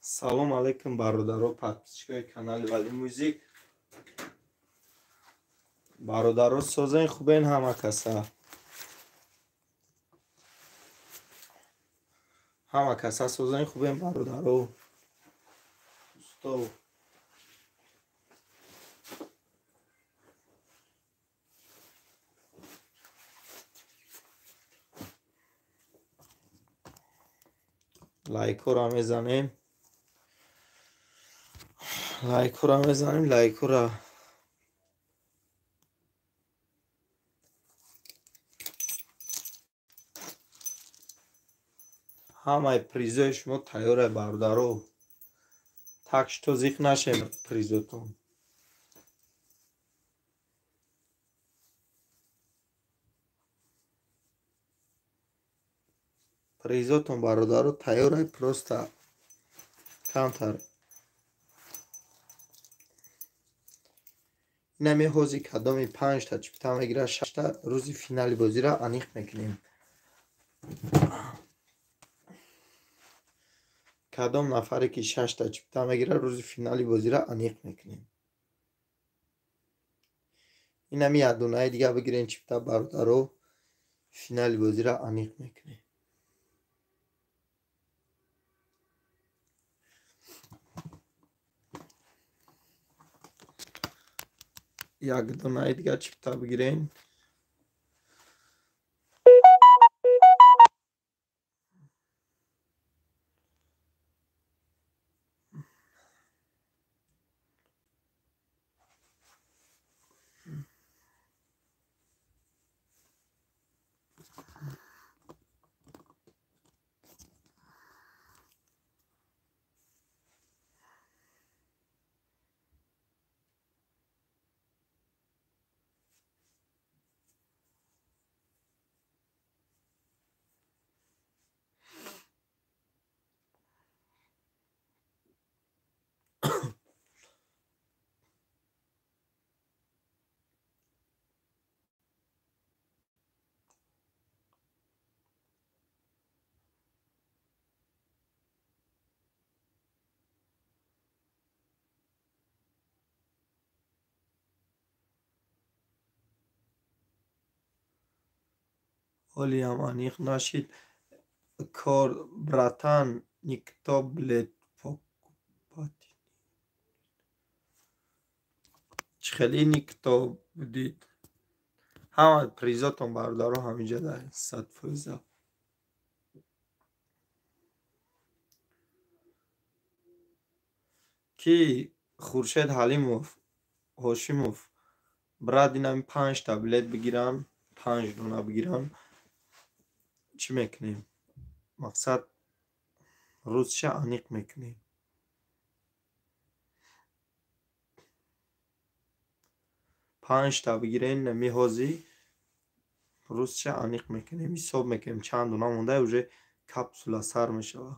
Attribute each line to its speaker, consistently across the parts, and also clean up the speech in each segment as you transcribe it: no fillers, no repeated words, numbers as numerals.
Speaker 1: Салом алейкум бародаро, подписчикои канали Вали Музик. Бародаро созаи хубен ҳама каса. Ҳама каса созаи хубен бародаро. Устов. Лайкора мезанем. Лайкора. ҳамаи призои шумо тайёре бародаро. Так што зиқ нашем призотон. Призотон бародаро тайёре, просто камтар. Инами ҳози кадоми 5 та чипта мегира 6 та рӯзи финали бозира аниқ мекунем. Кадом нафаре ки 6 та чипта мегира рӯзи финали бозира аниқ мекунем. Инами ядунаи дига бигирен чипта бародаро, финали бозира аниқ мекунем. Як дунаи дига чипта бигирен. Оли ҳам аниқ нашид. Кор братан никто блед покупати. Чхели никто будид. Ҳама призотон бародаро ҳаминҷа дар 100%. Ки Хуршед Ҳалимов, Ҳошимов брат инами 5 та билет бигирам, 5 дона бигирам. Чӣ мекунем? Мақсад рӯзша аниқ мекунем. 5 та бигирен нами ҳози рӯзша аниқ мекунем. Ҳисоб мекунем чанд дона монда, уже капсула сар мешава.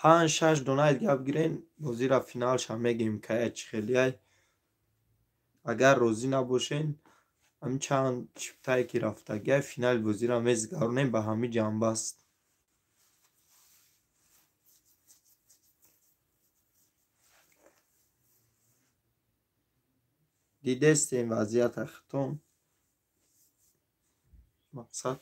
Speaker 1: پنج شش دونه دیگه بگیرین بازی را فینالش هم میگیم که چه خیلیه. اگر روزی نباشین همین چند چپتایی که رفتگه فینال بازی را میزگرونیم به همین جنبه است. دیدست این وضعیت ختم مقصد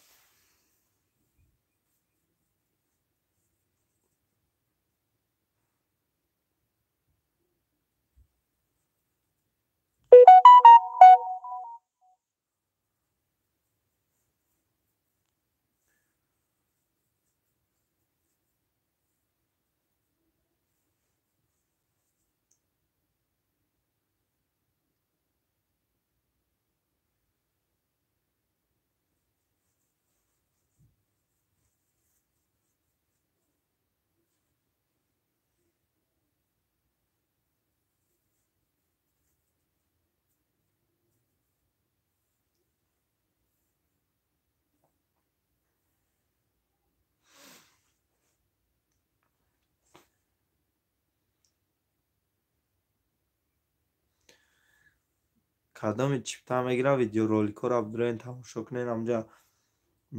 Speaker 1: кадоми чипта мегира видеороликҳоро бироен тамошо кунен. ҳамҷа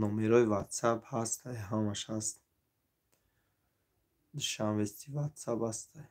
Speaker 1: номерои ватсап ҳастай, ҳамаш ҳаст, душанбести ватсап ҳастай.